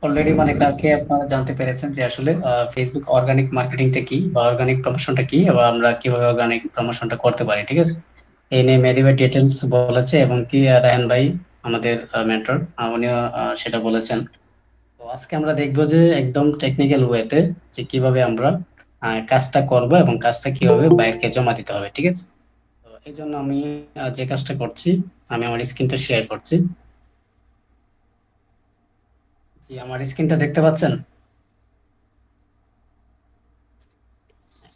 Already মানে কালকে আপনারা জানতে পেরেছেন যে আসলে ফেসবুক অর্গানিক মার্কেটিংটা কি বা অর্গানিক প্রমোশনটা কি এবং আমরা কিভাবে অর্গানিক প্রমোশনটা করতে পারি, ঠিক আছে। এই নিয়ে মেহেদী ভাই ডিটেলস বলেছে এবং কি রায়হান ভাই আমাদের মেন্টর উনিও সেটা বলেছেন। তো আজকে আমরা দেখবো যে একদম টেকনিক্যাল ওয়েতে যে কিভাবে আমরা কাজটা করব এবং কাজটা কিভাবে বাইরকে জমা দিতে হবে, ঠিক আছে। তো এই জন্য আমি যে কাজটা করছি, আমি আমার স্ক্রিনটা শেয়ার করছি। জি, আমার স্ক্রিনটা দেখতে পাচ্ছেন?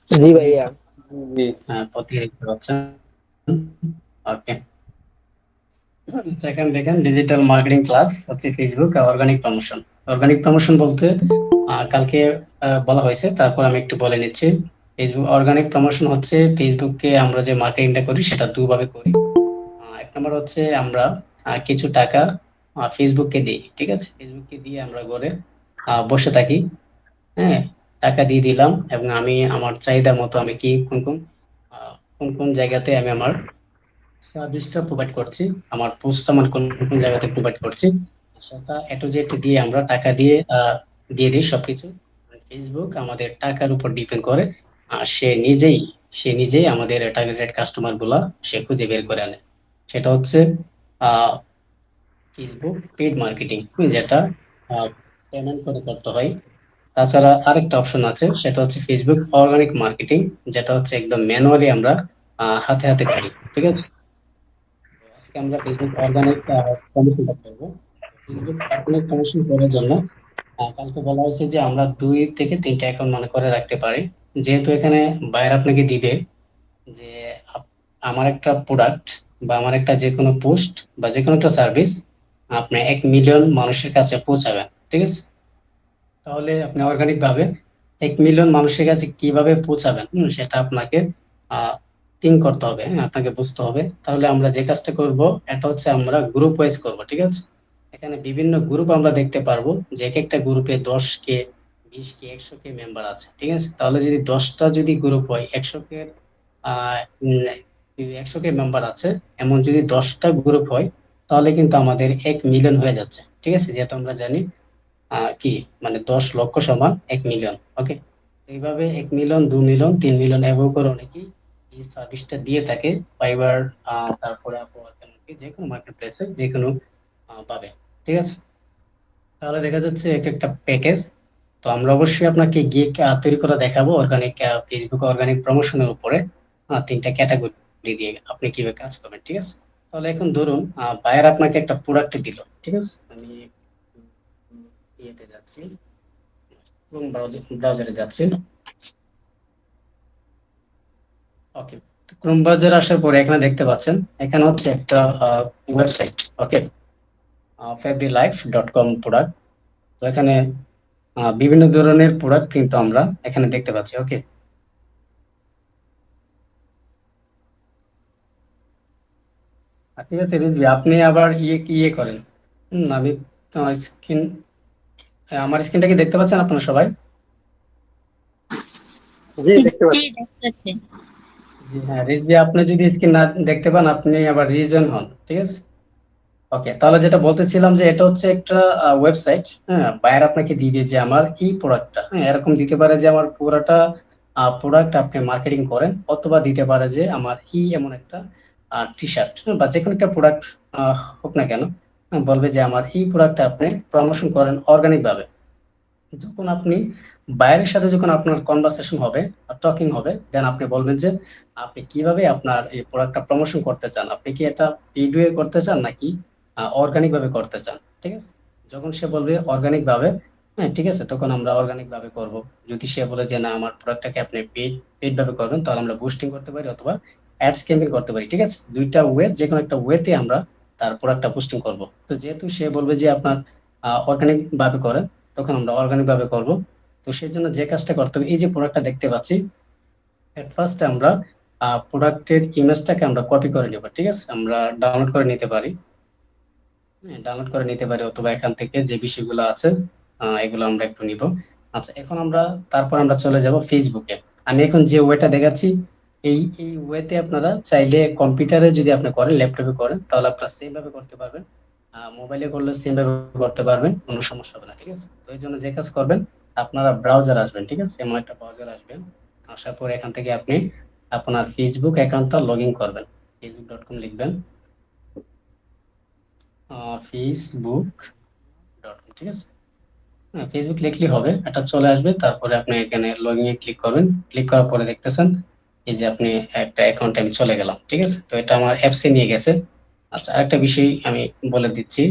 জি প্রথমেই ভাইয়া। জি। প্রতি দেখতে পাচ্ছেন। ওকে, সেখানে দেখেন ডিজিটাল মার্কেটিং ক্লাস হচ্ছে Facebook organic promotion. Organic promotion বলতে কালকে বলা হয়েছে, তারপর আমি একটু বলে নিচ্ছি। ফেসবুক অর্গানিক প্রমোশন হচ্ছে ফেসবুককে আমরা যে মার্কেটিংটা করি সেটা দুভাবে করি। এক নম্বর হচ্ছে আমরা কিছু টাকা ফেসবুককে দিই, ঠিক আছে। ফেসবুককে দিয়ে আমরা ঘরে বসে থাকি। হ্যাঁ, টাকা দিয়ে দিলাম এবং আমি আমার চাহিদা মতো আমি কি কোন কোন জায়গাতে আমি আমার সার্ভিসটা প্রোভাইড করছি, আমার পোস্ট আমার কোন কোন জায়গাতে প্রোভাইড করছি, সেটা এ টু জেড দিয়ে আমরা টাকা দিয়ে দিয়ে দিই সবকিছু। ফেসবুক আমাদের টাকার উপর ডিপেন্ড করে। সে নিজেই আমাদের টার্গেটেড কাস্টমার গুলা সে খুঁজে বের করে আনে। সেটা হচ্ছে আহ ফেসবুক পেইড মার্কেটিং, যেটা পেমেন্ট করে করতে হয়। তাছাড়া আরেকটা অপশন আছে, সেটা হচ্ছে ফেসবুক অর্গানিক মার্কেটিং, যেটা হচ্ছে একদম ম্যানুয়ালি আমরা হাতে হাতে করি, ঠিক আছে। তো আজকে আমরা ফেসবুক অর্গানিক প্রমোশনটা করবো। ফেসবুক অর্গানিক প্রমোশন করার জন্য কালকে বলা হয়েছে যে আমরা 2 থেকে 3টা অ্যাকাউন্ট মনে করে রাখতে পারি। যেহেতু এখানে বায়ার আপনাকে দিবে যে আমার একটা প্রোডাক্ট বা আমার একটা যে কোনো পোস্ট বা যে কোনো একটা সার্ভিস আপনি 1 মিলিয়ন মানুষের কাছে পৌঁছাবেন, ঠিক আছে। তাহলে আপনি অর্গানিক ভাবে 1 মিলিয়ন মানুষের কাছে কিভাবে পৌঁছাবেন, সেটা আপনাকে থিঙ্ক করতে হবে, হ্যাঁ, আপনাকে বুঝতে হবে। তাহলে আমরা যে কাজটা করব, এটা হচ্ছে আমরা গ্রুপ ওয়াইজ করব, ঠিক আছে। এখানে বিভিন্ন গ্রুপ আমরা দেখতে পারবো যে এক একটা গ্রুপে 10 কে, 20 কে, 100 কে মেম্বার আছে, ঠিক আছে। তাহলে যদি 10টা যদি গ্রুপ হয়, 100 কে 100 কে মেম্বার আছে, এমন যদি 10টা গ্রুপ হয়, তাহলে কিন্তু আমাদের 1 মিলিয়ন হয়ে যাচ্ছে, ঠিক আছে। যেহেতু আমরা জানি কি মানে 10 লক্ষ সমান 1 মিলিয়ন। ওকে, এইভাবে 1 মিলিয়ন, 2 মিলিয়ন, 3 মিলিয়ন এভাবে করে অনেকেই এই সার্ভিসটা দিয়ে থাকে। ফাইবার, তারপরে আপওয়ার্ক, এমনকি যে কোনো মার্কেট প্লেসে যে কোনো পাবে, ঠিক আছে। তাহলে দেখা যাচ্ছে এক একটা প্যাকেজ। তো আমরা অবশ্যই আপনাকে গিয়ে তৈরি করে দেখাবো অর্গানিক ফেসবুক অর্গানিক প্রমোশনের উপরে 3টা ক্যাটাগরি দিয়ে আপনি কিভাবে কাজ করবেন, ঠিক আছে। তাহলে এখন ধরুন বায়ার আপনাকে একটা প্রোডাক্ট দিল, ঠিক আছে। আমি ইয়েতে যাচ্ছি, ক্রোম ব্রাউজারে যাচ্ছি। ওকে, ক্রোম ব্রাউজারে আসার পরে এখানে দেখতে পাচ্ছেন, এখানে হচ্ছে একটা ওয়েবসাইট। ওকে, fabrilife.com প্রোডাক্ট। তো এখানে বিভিন্ন ধরনের প্রোডাক্ট কিন্তু আমরা এখানে দেখতে পাচ্ছি। ওকে, ঠিক আছে রিজভি, আপনি আবার ইয়ে করেন। আমি স্ক্রিন, আমার স্ক্রিনটা কি দেখতে পাচ্ছেন আপনারা সবাই? জি দেখতে জি, পাচ্ছি। দেখতেছি। জি হ্যাঁ, রিজভি আপনি যদি স্ক্রিন না দেখতে পান, আপনি আবার রিজন হন, ঠিক আছে। ওকে, তাহলে যেটা বলতেছিলাম যে এটা হচ্ছে একটা ওয়েবসাইট। হ্যাঁ, বায়ার আপনাকে দিবে যে আমার এই প্রোডাক্টটা, হ্যাঁ, এরকম দিতে পারে যে আমার পুরাটা প্রোডাক্ট আপনি মার্কেটিং করেন, অথবা দিতে পারে যে আমার এই এমন একটা টি শার্ট বা যে কোনো একটা প্রোডাক্ট হোক না কেন, বলবে যে আমার এই প্রোডাক্টটা আপনি প্রমোশন করেন অর্গানিক ভাবে। যখন আপনি বায়ারের সাথে যখন আপনার কনভারসেশন হবে, টকিং হবে, দেন আপনি বলবেন যে আপনি কিভাবে আপনার এই প্রোডাক্টটা প্রমোশন করতে চান, আপনি কি এটা পেইড ওয়ে করতে চান নাকি অর্গানিক ভাবে করতে চান, ঠিক আছে। যখন সে বলবে অর্গানিক ভাবে, হ্যাঁ ঠিক আছে, তখন আমরা অর্গানিক ভাবে করব। যদি সে বলে যে না আমার প্রোডাক্টটাকে আপনি পেইড পেইড ভাবে করবেন, তাহলে আমরা বুস্টিং করতে পারি অথবা অ্যাডস ক্যাম্পেইন করতে পারি, ঠিক আছে। দুইটা ওয়ে, যে কোনো একটা ওয়েতে আমরা তার প্রোডাক্টটা বুস্টিং করব। তো যেহেতু সে বলবে যে আপনার অর্গানিক ভাবে করেন, তখন আমরা অর্গানিক ভাবে করব। তো সেই জন্য যে কাজটা করতে হবে, এই যে প্রোডাক্টটা দেখতে পাচ্ছি, এট ফার্স্ট আমরা প্রোডাক্টের ইমেজটাকে আমরা কপি করে নেব, ঠিক আছে। আমরা ডাউনলোড করে নিতে পারি, হ্যাঁ, ডাউনলোড করে নিতে পারি, অথবা এখান থেকে যে বিষয়গুলো আছে এগুলো আমরা একটু নিব। আচ্ছা, এখন আমরা তারপর আমরা চলে যাব ফেসবুকে। আমি এখন যে ওয়েটা দেখাচ্ছি, এই ওয়েতে আপনারা চাইলে কম্পিউটারে যদি আপনি করেন, ল্যাপটপে করেন, তাহলে আপনারা সেম ভাবে করতে পারবেন। মোবাইলে করলে সেম ভাবে করতে পারবেন, কোনো সমস্যা হবে না। ঠিক আছে, তো এই জন্য যে কাজ করবেন, আপনারা ব্রাউজার আসবেন। ঠিক আছে, এমন একটা ব্রাউজার আসবেন। আসার পরে এখান থেকে আপনি আপনার ফেসবুক অ্যাকাউন্টটা লগ ইন করবেন। facebook.com লিখবেন, facebook.com। ঠিক আছে, হ্যাঁ, ফেসবুক লিখলেই হবে, এটা চলে আসবে। তারপরে আপনি এখানে লগ ইন ক্লিক করবেন। ক্লিক করার পরে দেখতেছেন এই যে আপনি একটা অ্যাকাউন্টে আমি চলে গেলাম। ঠিক আছে, তো এটা আমার অ্যাপসে নিয়ে গেছে। আচ্ছা, আরেকটা বিষয় আমি বলে দিচ্ছি,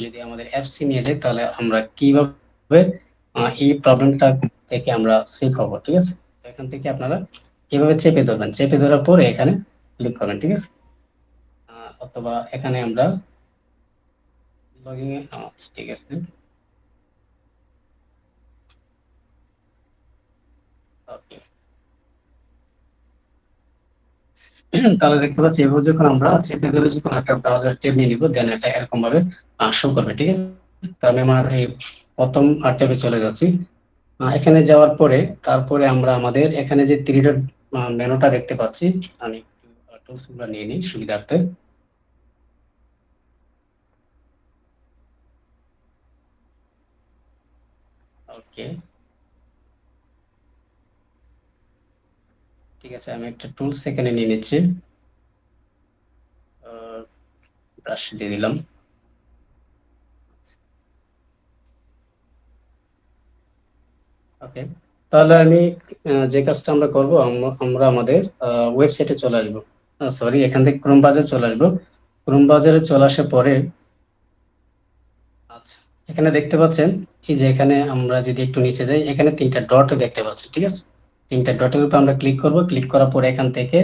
যদি আমাদের অ্যাপসে নিয়ে যায় তাহলে আমরা কিভাবে এই প্রবলেমটা থেকে আমরা সেভ হব। ঠিক আছে, তো এখান থেকে আপনারা কিভাবে চেপে ধরবেন, চেপে ধরার পরে এখানে ক্লিক করবেন। ঠিক আছে, অথবা এখানে আমরা লগইন এ, ঠিক আছে, ওকে। তাহলে দেখতে পাচ্ছি এবার যখন আমরা চেপে ধরে যখন একটা ব্রাউজার ট্যাব নিয়ে নিব, দেন এটা এরকম ভাবে শো করবে। ঠিক আছে, তো আমি আমার এই প্রথম ট্যাবে চলে যাচ্ছি। এখানে যাওয়ার পরে তারপরে আমরা আমাদের এখানে যে থ্রি ডট মেনুটা দেখতে পাচ্ছি, আমি একটু টুলস গুলো নিয়ে নিই সুবিধার্থে। ওকে, ঠিক আছে, আমি একটা টুলস এখানে নিয়ে নিচ্ছি। ব্রাশ দিয়ে দিলাম। ওকে, তাহলে আমি যে কাজটা আমরা করব, আমরা আমাদের ওয়েবসাইটে চলে আসবো। সরি, এখান থেকে ক্রোম ব্রাউজারে চলে আসবো। ক্রোম ব্রাউজারে চলে আসার পরে আচ্ছা, এখানে দেখতে পাচ্ছেন এই যে এখানে আমরা যদি একটু নিচে যাই, এখানে তিনটা ডট দেখতে পাচ্ছেন। ঠিক আছে, তিনটা ডটের উপর আমরা ক্লিক করব। ক্লিক করার পরে এখান থেকে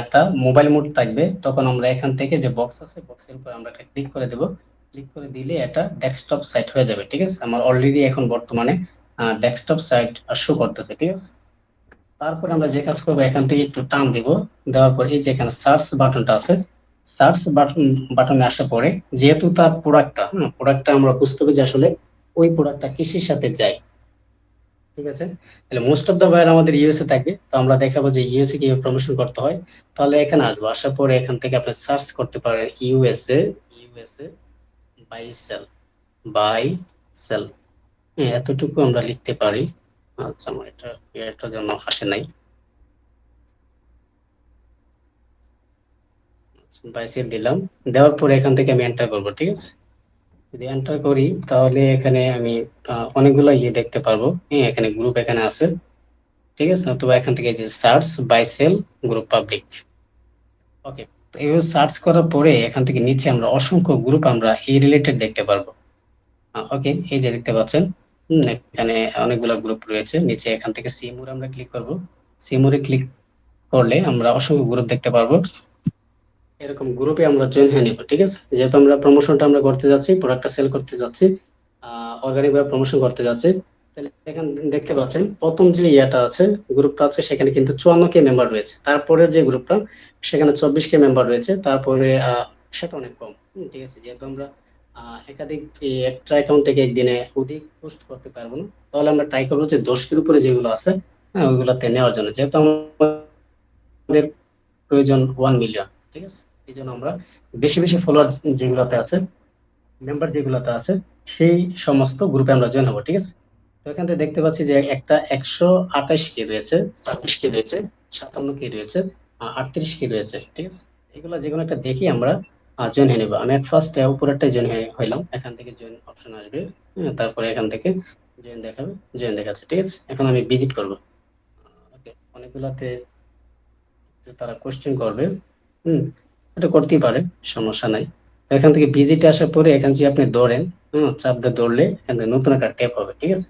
একটা মোবাইল মোড থাকবে, তখন আমরা এখান থেকে যে বক্স আছে বক্সের উপর আমরা একটা ক্লিক করে দেব। ক্লিক করে দিলে এটা ডেস্কটপ সাইট হয়ে যাবে। ঠিক আছে, আমার অলরেডি এখন বর্তমানে ডেস্কটপ সাইট শো করতেছে। ঠিক আছে, তারপরে আমরা যে কাজ করবো, এখান থেকে একটু টান দিব। দেওয়ার পর এই যে এখানে সার্চ বাটনটা আছে, সার্চ বাটনে আসার পরে যেহেতু তার প্রোডাক্টটা আমরা বুঝতে হবে যে আসলে ওই প্রোডাক্টটা কিসের সাথে যায়। ঠিক আছে, তাহলে মোস্ট অফ দা বায়ার আমাদের ইউএসএ থাকবে, তো আমরা দেখাবো যে ইউএসএ কিভাবে প্রমোশন করতে হয়। তাহলে এখানে আসবো, আসার পরে এখান থেকে আপনি সার্চ করতে পারেন USA, USA buy sell, buy sell, এতটুকু আমরা লিখতে পারি। আচ্ছা, আমার এটা জন্য আসে নাই। বাইসেপ দিলাম। দেওয়ার পরে এখান থেকে আমি এন্টার করব। ঠিক আছে, যদি এন্টার করি তাহলে এখানে আমি অনেকগুলো দেখতে পারবো। হ্যাঁ, এখানে গ্রুপ এখানে আছে। ঠিক আছে, অথবা এখান থেকে যে search by sell group public. Okay, তো এইভাবে সার্চ করার পরে এখান থেকে নিচে আমরা অসংখ্য গ্রুপ আমরা এই রিলেটেড দেখতে পারবো। ওকে, এই যে দেখতে পাচ্ছেন, এখানে অনেকগুলো গ্রুপ রয়েছে। নিচে এখান থেকে সিমুর আমরা ক্লিক করব। সিমুরে ক্লিক করলে আমরা অসংখ্য গ্রুপ দেখতে পারবো। এরকম গ্রুপে আমরা জয়েন হয়ে নিব। ঠিক আছে, যেহেতু আমরা প্রমোশনটা আমরা করতে যাচ্ছি, প্রোডাক্টটা সেল করতে যাচ্ছি, অর্গানিক ভাবে প্রমোশন করতে যাচ্ছি, তাহলে এখানে দেখতে পাচ্ছেন প্রথম যে ইয়াটা আছে, গ্রুপটা আছে, সেখানে কিন্তু 54 কে মেম্বার রয়েছে। তারপরে যে গ্রুপটা, সেখানে 24 কে মেম্বার রয়েছে। তারপরে সেটা অনেক কম। ঠিক আছে, যেহেতু আমরা একাধিক একটা অ্যাকাউন্ট থেকে একদিনে অধিক পোস্ট করতে পারবো না, তাহলে আমরা ট্রাই করবো যে 10-এর উপরে যেগুলো আছে, হ্যাঁ, ওইগুলোতে নেওয়ার জন্য। যেহেতু আমাদের প্রয়োজন 1 মিলিয়ন। ঠিক আছে, এই জন্য আমরা বেশি বেশি ফলোয়ার যেগুলোতে আছে, মেম্বার যেগুলোতে আছে, সেই সমস্ত গ্রুপে আমরা জয়েন হবো। ঠিক আছে, তো এখান থেকে দেখতে পাচ্ছি যে একটা 128 কে রয়েছে, 26 কে রয়েছে, 57 কে রয়েছে, 38 কে রয়েছে। ঠিক আছে, এগুলো যে কোনো একটা দেখি আমরা জয়েন হয়ে নেবো। আমি এট ফার্স্ট উপরেরটাই জয়েন হইলাম। এখান থেকে জয়েন অপশন আসবে, তারপরে এখান থেকে জয়েন দেখাবে, জয়েন দেখাচ্ছে। ঠিক আছে, এখন আমি ভিজিট করবো। ওকে, অনেকগুলাতে তারা কোশ্চেন করবে। হুম, এটা করতেই পারে, সমস্যা নাই। তো এখান থেকে ভিজিটে আসার পরে এখান থেকে আপনি দৌড়েন, চাপ দিয়ে দৌড়লে এখান থেকে নতুন একটা ট্যাপ হবে। ঠিক আছে,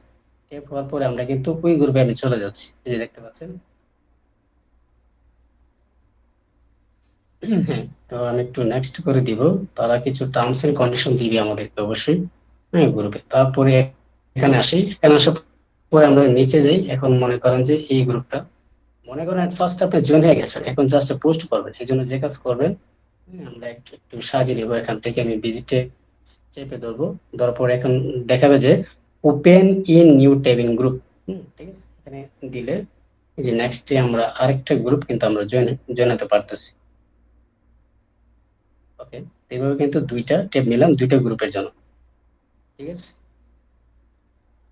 ট্যাপ হওয়ার পরে আমরা কিন্তু ওই গ্রুপে আমি চলে যাচ্ছি, এই যে দেখতে পাচ্ছেন। হ্যাঁ, তো আমি একটু নেক্সট করে দিব। তারা কিছু টার্মস এন্ড কন্ডিশন দিবে আমাদেরকে অবশ্যই, হ্যাঁ, গ্রুপে। তারপরে এখানে আসি, এখানে আসার পরে আমরা নিচে যাই। এখন মনে করেন যে এই গ্রুপটা, মনে করেন এট ফার্স্ট আপনি জয়েন হয়ে গেছেন, এখন জাস্ট পোস্ট করবেন। এই জন্য যে কাজ করবেন, আমরা একটু একটু সাজিয়ে নিবো। এখান থেকে আমি ভিজিটে চেপে ধরবো। ধরার পর এখন দেখাবে যে ওপেন ইন নিউ টেবিং গ্রুপ। ঠিক আছে, এখানে দিলে এই যে নেক্সটে আমরা আরেকটা গ্রুপ কিন্তু আমরা জয়েন জয়েন হতে পারতেছি। ওকে, এইভাবে কিন্তু দুইটা ট্যাব নিলাম দুইটা গ্রুপের জন্য, ঠিক আছে।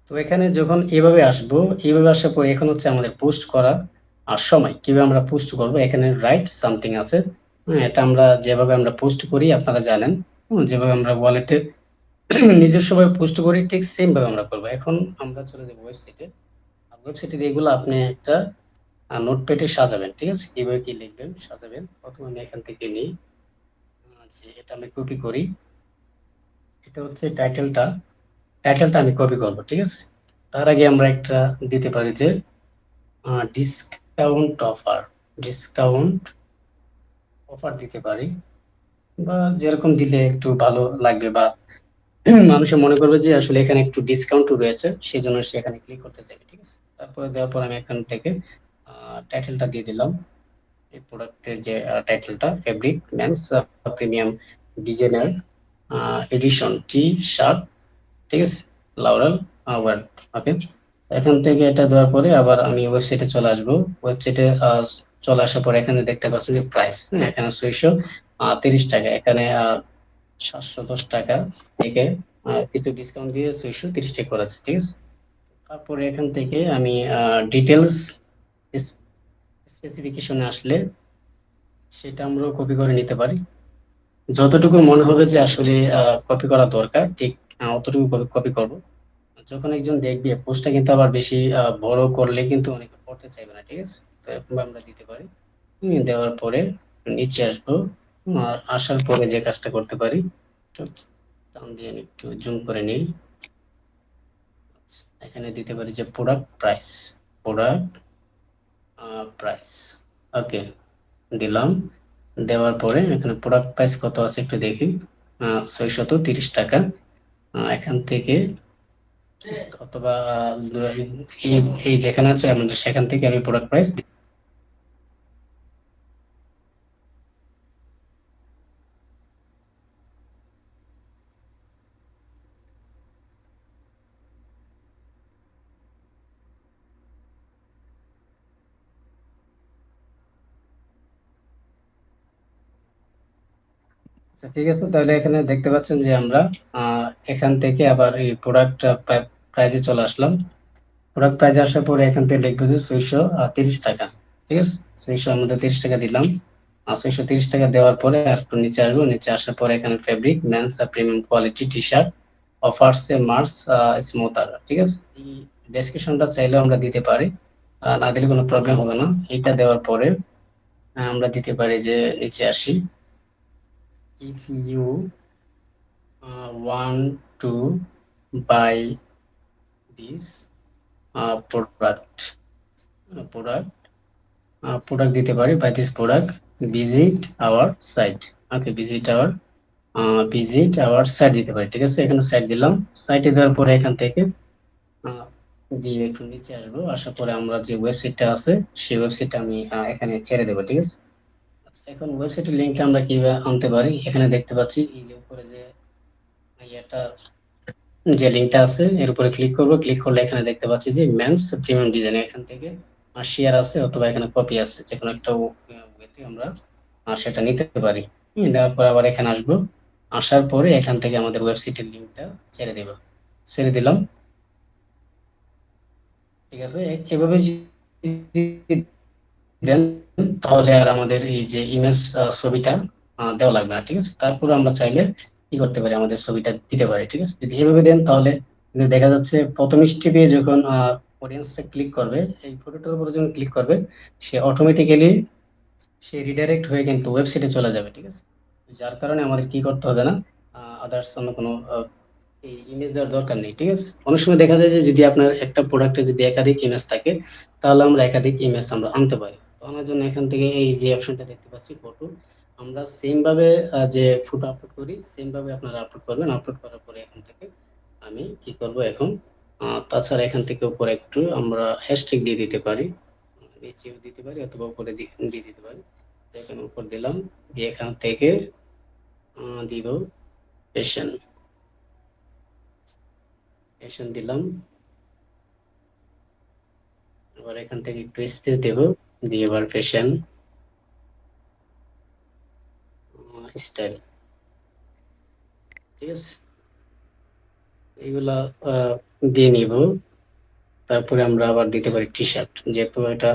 তো এখানে যখন এভাবে আসবো, এভাবে আসার পরে এখন হচ্ছে আমাদের পোস্ট করার আর সময় কিভাবে আমরা পোস্ট করব, এখানে রাইট সামথিং আছে। হ্যাঁ, এটা আমরা যেভাবে আমরা পোস্ট করি আপনারা জানেন, যেভাবে আমরা ওয়ালেটে নিজস্বভাবে পোস্ট করি ঠিক সেম ভাবে আমরা করব। এখন আমরা চলে যাব ওয়েবসাইটে। আর ওয়েবসাইটের এগুলো আপনি একটা নোটপ্যাডে সাজাবেন, ঠিক আছে। কিভাবে কি লিখবেন সাজাবেন, প্রথমে আমি এখান থেকে নিই, যে এটা আমি কপি করি। এটা হচ্ছে টাইটেলটা আমি কপি করব, ঠিক আছে। তার আগে আমরা একটা দিতে পারি যে ডিসকাউন্ট অফার, ডিসকাউন্ট অফার দিতে পারি, বা যেরকম দিলে একটু ভালো লাগবে, বা মানুষে মনে করবে যে আসলে এখানে একটু ডিসকাউন্ট রয়েছে, সেই জন্য সে এখানে ক্লিক করতে চাইবে, ঠিক আছে। তারপরে দেওয়ার পর আমি এখান থেকে টাইটেলটা দিয়ে দিলাম। এই প্রোডাক্টের যে টাইটেলটা fabric men's premium designer edition T shirt, ঠিক আছে, লাউরাল ওয়ার্ড। ওকে, এখান থেকে এটা দেওয়ার পরে আবার আমি ওয়েবসাইটে চলে আসবো। ওয়েবসাইটে চলে আসার পরে এখানে দেখতে পাচ্ছি যে প্রাইস, এখানে 630 টাকা, এখানে 710 টাকা থেকে কিছু ডিসকাউন্ট দিয়ে 630 টাকা করেছে, ঠিক আছে। তারপরে এখান থেকে আমি ডিটেলস স্পেসিফিকেশনে আসলে সেটা আমরা কপি করে নিতে পারি। যতটুকু মনে হবে যে আসলে কপি করা দরকার, ঠিক অতটুকু কপি করব। যখন একজন দেখবে পোস্টটা কিন্তু আবার বেশি বড় করলে কিন্তু অনেকে পড়তে চাইবে না, ঠিক আছে। তো এরকম আমরা দিতে পারি। দেওয়ার পরে নিচে আসবো। আর আসার পরে যে কাজটা করতে পারি, একটু টান দিয়ে আমি একটু জুম করে নিই। এখানে দিতে পারি যে প্রোডাক্ট প্রাইস। ওকে, দিলাম। দেওয়ার পরে এখানে প্রোডাক্ট প্রাইস কত আছে একটু দেখি, 630 টাকা। এখান থেকে অথবা এই এই যেখানে আছে আমাদের সেখান থেকে আমি প্রোডাক্ট প্রাইস। আচ্ছা, ঠিক আছে, তাহলে এখানে দেখতে পাচ্ছেন যে আমরা এখান থেকে আবার এই প্রোডাক্ট প্রাইজে চলে আসলাম। প্রোডাক্ট প্রাইজে আসার পরে এখান থেকে লিখবো যে 630 টাকা, ঠিক আছে। 630 টাকা দিলাম। 630 টাকা দেওয়ার পরে আর একটু নিচে আসবো। নিচে আসার পরে এখানে fabric men's premium quality T shirt offers a mars smoother, ঠিক আছে। এই ডেসক্রিপশনটা চাইলেও আমরা দিতে পারি, না দিলে কোনো প্রবলেম হবে না। এটা দেওয়ার পরে আমরা দিতে পারি যে নিচে আসি, if you want to buy this product, product product দিতে পারি, buy this product visit our site. Okay, visit our site দিতে পারি, ঠিক আছে। এখানে সাইট দিলাম। সাইটে দেওয়ার পরে এখান থেকে আহ, দিয়ে একটু নিচে আসবো। আসার পরে আমরা যে ওয়েবসাইটটা আছে সেই ওয়েবসাইটটা আমি এখানে ছেড়ে দেবো, ঠিক আছে। আচ্ছা, এখন ওয়েবসাইটের লিঙ্কটা আমরা কিভাবে আনতে পারি, এখানে দেখতে পাচ্ছি এই যে উপরে যে ইয়েটা, যে লিঙ্কটা আছে এর উপরে ক্লিক করব। ক্লিক করলে এখানে দেখতে পাচ্ছি যে মেন্স প্রিমিয়াম ডিজাইন, এখান থেকে শেয়ার আছে অথবা এখানে কপি আছে, যে কোনো একটা ওয়েতে আমরা সেটা নিতে পারি। নেওয়ার পর আবার এখানে আসবো। আসার পরে এখান থেকে আমাদের ওয়েবসাইটের লিঙ্কটা ছেড়ে দেব, ছেড়ে দিলাম, ঠিক আছে। এভাবে যদি দেন তাহলে আর আমাদের এই যে ইমেজ ছবিটা দেওয়া লাগবে না, ঠিক আছে। তারপরে আমরা চাইলে কি করতে পারি, আমাদের ছবিটা দিতে পারি, ঠিক আছে। যদি এভাবে দেন তাহলে কিন্তু দেখা যাচ্ছে প্রথম স্টেপে যখন অডিয়েন্সটা ক্লিক করবে, এই ফটোটার উপরে যখন ক্লিক করবে, সে অটোমেটিক্যালি সে রিডাইরেক্ট হয়ে কিন্তু ওয়েবসাইটে চলে যাবে, ঠিক আছে। যার কারণে আমাদের কি করতে হবে না, আদার্স অন্য কোনো এই ইমেজ দেওয়ার দরকার নেই, ঠিক আছে। অনেক সময় দেখা যায় যে যদি আপনার একটা প্রোডাক্টে যদি একাধিক ইমেজ থাকে, তাহলে আমরা একাধিক ইমেজ আমরা আনতে পারি। তো আনার জন্য এখান থেকে এই যে অপশনটা দেখতে পাচ্ছি ফটো, আমরা সেম ভাবে যে ফটো আপলোড করি সেম ভাবে আপনারা আপলোড করবেন। আপলোড করার পরে এখান থেকে আমি কি করব এখন, তাছাড়া এখান থেকে উপরে একটু আমরা হ্যাশট্যাগ দিয়ে দিতে পারি, নিচেও দিতে পারি অথবা উপরে দিয়ে দিতে পারি। তো এখানে উপর দিলাম, দিয়ে এখান থেকে দিব ফ্যাশন, ফ্যাশন দিলাম। এবার এখান থেকে একটু স্পেস দেব, দিয়ে এবার ফ্যাশন স্টাইল, ঠিক আছে, এগুলা দিয়ে নিব। তারপরে আমরা আবার দিতে পারি টি শার্ট, যেহেতু এটা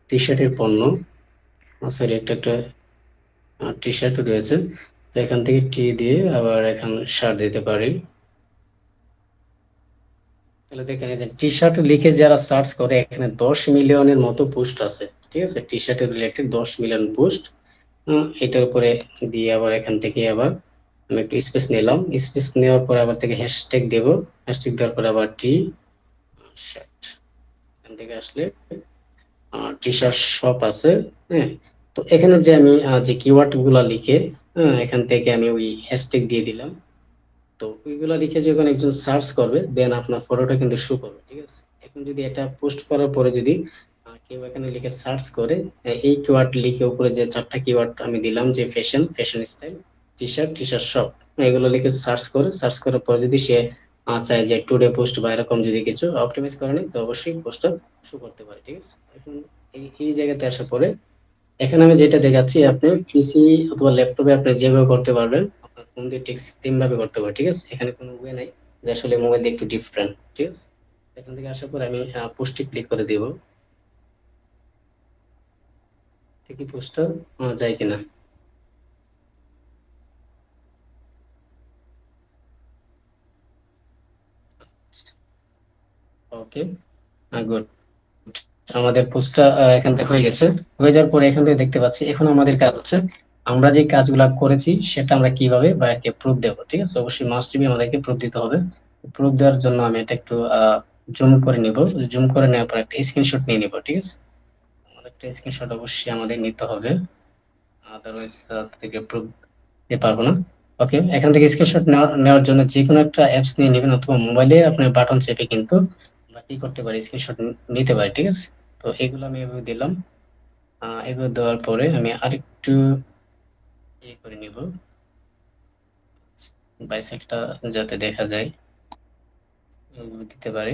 টি শার্টের পণ্য। সরি, একটা একটা টি শার্ট রয়েছে, তো এখান থেকে টি দিয়ে আবার এখানে শার্ট দিতে পারি। তাহলে দেখেন এই যে টি শার্ট লিখে যারা সার্চ করে, এখানে 10 মিলিয়নের মতো পোস্ট আছে। ঠিক আছে, টি শার্টের রিলেটেড 10 মিলিয়ন পোস্ট। এটার উপরে দিয়ে আবার এখান থেকে আবার আমি একটু স্পেস নিলাম। স্পেস নেওয়ার পরে আবার থেকে হ্যাশট্যাগ দেব। হ্যাশট্যাগ দেওয়ার পরে আবার টি শার্ট, এখান থেকে আসলে টি শার্ট শপ আছে। হ্যাঁ, তো এখানে যে আমি যে কিওয়ার্ড গুলা লিখে, এখান থেকে আমি ওই হ্যাশট্যাগ দিয়ে দিলাম। তো ওইগুলা লিখে যখন একজন সার্চ করবে, দেন আপনার ফটোটা কিন্তু শো করবে। ঠিক আছে, এখন যদি এটা পোস্ট করার পরে যদি কেউ এখানে লিখে সার্চ করে, এই কিওয়ার্ড লিখে উপরে যে 4টা কিওয়ার্ড আমি দিলাম, যে fashion, fashion style, T shirt, T shirt shop, এগুলো লিখে সার্চ করে, সার্চ করার পরে যদি সে চায় যে টুডে পোস্ট বা এরকম যদি কিছু অপটিমাইজ করে নেয়, তো অবশ্যই পোস্টটা শো করতে পারে। ঠিক আছে, এখন এই জায়গাতে আসার পরে এখানে আমি যেটা দেখাচ্ছি, আপনি পিসি অথবা ল্যাপটপে আপনি যেভাবে করতে পারবেন, আপনার ফোন দিয়ে ঠিক সেম ভাবে করতে পারবেন। ঠিক আছে, এখানে কোনো ওয়ে নাই যে আসলে মোবাইল দিয়ে একটু ডিফারেন্ট। ঠিক আছে, এখান থেকে আসার পর আমি পোস্টে ক্লিক করে দেব, দেখি পোস্টটা যায় কিনা। ওকে, গুড। আমাদের পোস্টটা এখান থেকে হয়ে গেছে। হয়ে যাওয়ার পরে এখান থেকে দেখতে পাচ্ছি এখন আমাদের কাজ হচ্ছে আমরা যে কাজগুলা করেছি সেটা আমরা কিভাবে বা একে প্রুফ দেবো। ঠিক আছে, অবশ্যই মাস্ট বি আমাদেরকে প্রুফ দিতে হবে। প্রুফ দেওয়ার জন্য আমি এটা একটু জুম করে নিব। জুম করে নেওয়ার পর একটা স্ক্রিনশট নিয়ে নিব। ঠিক আছে, আমাদের একটা স্ক্রিনশট অবশ্যই আমাদের নিতে হবে, আদারওয়াইজ থেকে প্রুফ দিতে পারবো না। ওকে, এখান থেকে স্ক্রিনশট নেওয়ার জন্য যে কোনো একটা অ্যাপস নিয়ে নেবেন, অথবা মোবাইলে আপনার বাটন চেপে কিন্তু আমরা কি করতে পারি, স্ক্রিনশট নিতে পারি। ঠিক আছে, তো এগুলো আমি এভাবে দিলাম। এগুলো দেওয়ার পরে আমি আরেকটু ইয়ে করে নিব, বাইসেকটা যাতে দেখা যায়, এগুলো দিতে পারি।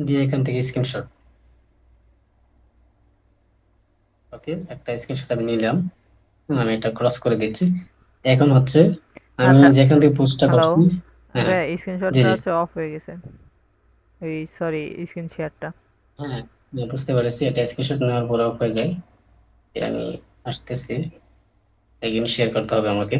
দিয়ে এখান থেকে স্ক্রিনশট। ওকে, একটা স্ক্রিনশট আমি নিলাম। আমি এটা ক্রস করে দিচ্ছি। এখন হচ্ছে আমি আচ্ছা, যেখান থেকে পোস্টটা হ্যালো। করছি। হ্যাঁ, আরে জি স্ক্রিনশটটা জি, হচ্ছে অফ হয়ে গেছে। এই সরি, স্ক্রিন শেয়ারটা। হ্যাঁ, আমি বুঝতে পারছি এটা স্ক্রিনশট নেওয়ার পরে অফ হয়ে যায়। আমি আসতেছি, এগেইন শেয়ার করতে হবে আমাকে।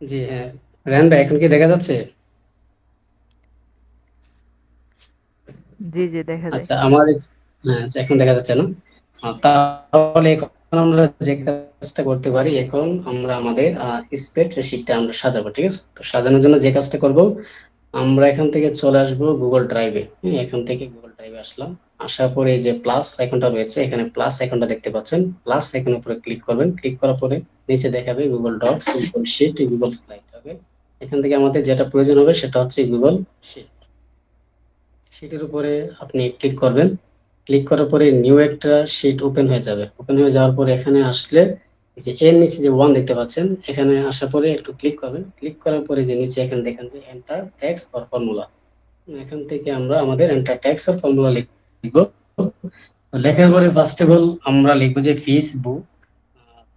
জি হ্যাঁ, র্যান্ডা এখন কি দেখা যাচ্ছে? জি, জি, দেখা যায়। আচ্ছা, আমার হ্যাঁ, আচ্ছা, এখন দেখা যাচ্ছে না? তাহলে এখন আমরা যে কাজটা করতে পারি, এখন আমরা আমাদের স্প্রেডশিটটা আমরা সাজাবো। ঠিক আছে, তো সাজানোর জন্য যে কাজটা করব, আমরা এখান থেকে চলে আসবো গুগল ড্রাইভে। এখান থেকে গুগল ড্রাইভে আসলাম। আসার পরে এই যে প্লাস আইকনটা রয়েছে, এখানে প্লাস আইকনটা দেখতে পাচ্ছেন, প্লাস আইকনের উপরে ক্লিক করবেন। ক্লিক করার পরে নিচে দেখাবে Google Docs, Google Sheet, Google Slide. Okay, এখান থেকে আমাদের যেটা প্রয়োজন হবে সেটা হচ্ছে গুগল শিট। শিটের উপরে আপনি ক্লিক করবেন। ক্লিক করার পরে নিউ একটা শিট ওপেন হয়ে যাবে। ওপেন হয়ে যাওয়ার পরে এখানে আসলে এই যে এর নিচে যে ওয়ান দেখতে পাচ্ছেন, এখানে আসার পরে একটু ক্লিক করবেন। ক্লিক করার পরে যে নিচে এখানে দেখেন যে এন্টার টেক্সট অর ফর্মুলা, এখান থেকে আমরা আমাদের এন্টার টেক্সট অর ফর্মুলা লিখবো। লেখার পরে ফার্স্ট অফ অল আমরা লিখবো যে ফেসবুক,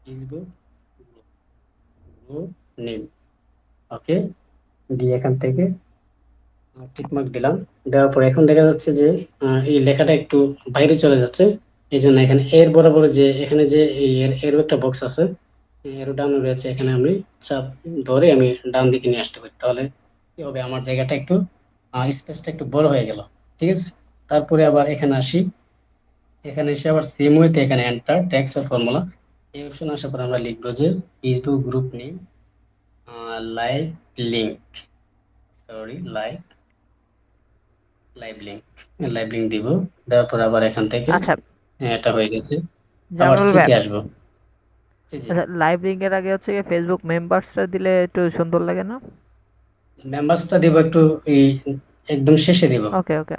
ফেসবুক নেম। ওকে, দিয়ে এখান থেকে টিকমার্ক দিলাম। দেওয়ার পর এখন দেখা যাচ্ছে যে এই লেখাটা একটু বাইরে চলে যাচ্ছে। এই জন্য এখানে এর বরাবর যে এখানে যে এর একটা বক্স আছে, এর ডান রয়েছে, এখানে আমি চাপ ধরে আমি ডান দিকে নিয়ে আসতে পারি। তাহলে কি হবে, আমার জায়গাটা একটু স্পেসটা একটু বড় হয়ে গেল। ঠিক আছে, তারপরে আবার এখানে আসি। এখানে এসে আবার সেম ওয়েতে এখানে এন্টার টেক্সট আর ফর্মুলা, এই অপশন আসার পর আমরা লিখবো যে Facebook group name live link, sorry live, live link, live link দিব। দেওয়ার পর আবার এখান থেকে আচ্ছা, এটা হয়ে গেছে। আবার জামিল ভাই। সিতে আসবো। জি জি, আচ্ছা, লাইভ লিঙ্কের আগে হচ্ছে গিয়ে ফেসবুক মেম্বার্সটা দিলে একটু সুন্দর লাগে না? মেম্বার্সটা দিব একটু এই একদম শেষে দিব। ওকে, ওকে।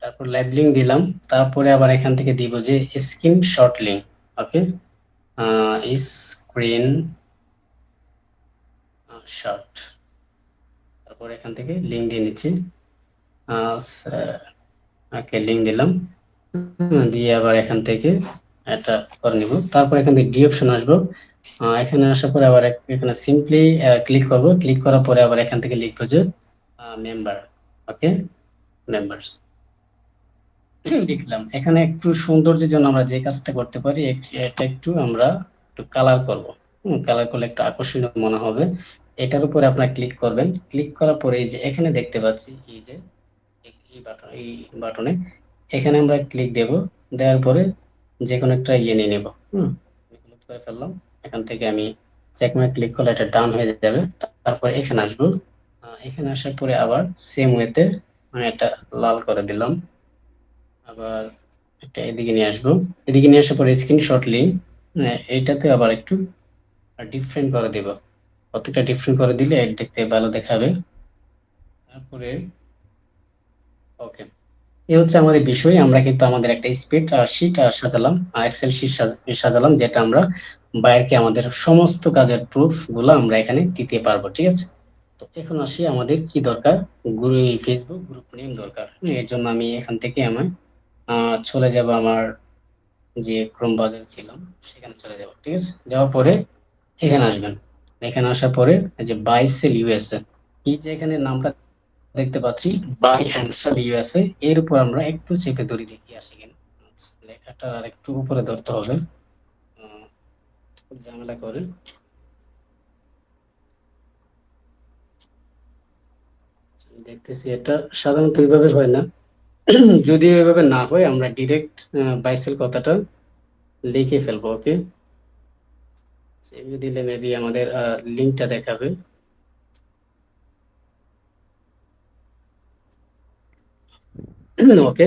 তারপর লাইভ লিঙ্ক দিলাম। তারপরে আবার এখান থেকে দিব যে স্ক্রিনশট লিঙ্ক। ওকে, স্ক্রিন শট, তারপর এখান থেকে লিঙ্ক দিয়ে নিচ্ছি। ওকে, লিঙ্ক দিলাম, দিয়ে আবার এখান থেকে এটা করে নিব। তারপর এখান থেকে ডি অপশন আসবো। এখানে আসার পরে আবার এখানে সিম্পলি ক্লিক করব। ক্লিক করার পরে আবার এখান থেকে লিখবো যে মেম্বার। ওকে, মেম্বার্স লিখলাম। এখানে একটু সৌন্দর্যের জন্য আমরা যে কাজটা করতে পারি, এটা একটু আমরা একটু কালার করব। কালার করলে একটু আকর্ষণীয় মনে হবে। এটার উপরে আপনারা ক্লিক করবেন। ক্লিক করার পরে এই যে এখানে দেখতে পাচ্ছি এই যে এই বাটনে এখানে আমরা ক্লিক দেব। দেওয়ার পরে যে কোনো একটা ইয়ে নিয়ে নেব। ক্লিক করে ফেললাম। এখান থেকে আমি চেকমার্ক ক্লিক করলে এটা ডান হয়ে যাবে। তারপর এখানে আসবো। এখানে আসার পরে আবার সেম ওয়েতে এটা লাল করে দিলাম। আবার একটা এদিকে নিয়ে আসবো। এদিকে নিয়ে আসার পরে স্ক্রিনশট লিঙ্ক এইটাতে আবার একটু ডিফারেন্ট করে দেব। প্রত্যেকটা ডিফারেন্ট করে দিলে দেখতে ভালো দেখাবে। তারপরে ওকে, এই হচ্ছে আমাদের বিষয়। আমরা কিন্তু আমাদের একটা স্প্রেড শিট সাজালাম, এক্সেল শিট সাজালাম, যেটা আমরা বাইরকে আমাদের সমস্ত কাজের প্রুফ গুলো আমরা এখানে দিতে পারবো। ঠিক আছে, তো এখন আসি আমাদের কি দরকার, ফেসবুক গ্রুপ নেম দরকার। এর জন্য আমি এখান থেকে আমার চলে যাব আমার যে ক্রোম ব্রাউজার ছিলাম সেখানে চলে যাব। ঠিক আছে, যাওয়ার পরে এখানে আসবেন। এখানে আসার পরে এই যে বাই সেল ইউএসএ, এই যে এখানে নামটা দেখতে পাচ্ছি বাই অ্যান্ড সেল ইউএসএ, এর উপর আমরা একটু চেপে ধরি, দেখি আসে কিনা। লেখাটা আর একটু উপরে ধরতে হবে, খুব ঝামেলা করে। দেখতেছি এটা সাধারণত এইভাবে হয় না। যদি এইভাবে না হয় আমরা ডিরেক্ট বাইসেল কথাটা লিখে ফেলবো। ওকে, সেভ দিলে মেবি আমাদের লিঙ্কটা দেখাবে। ওকে,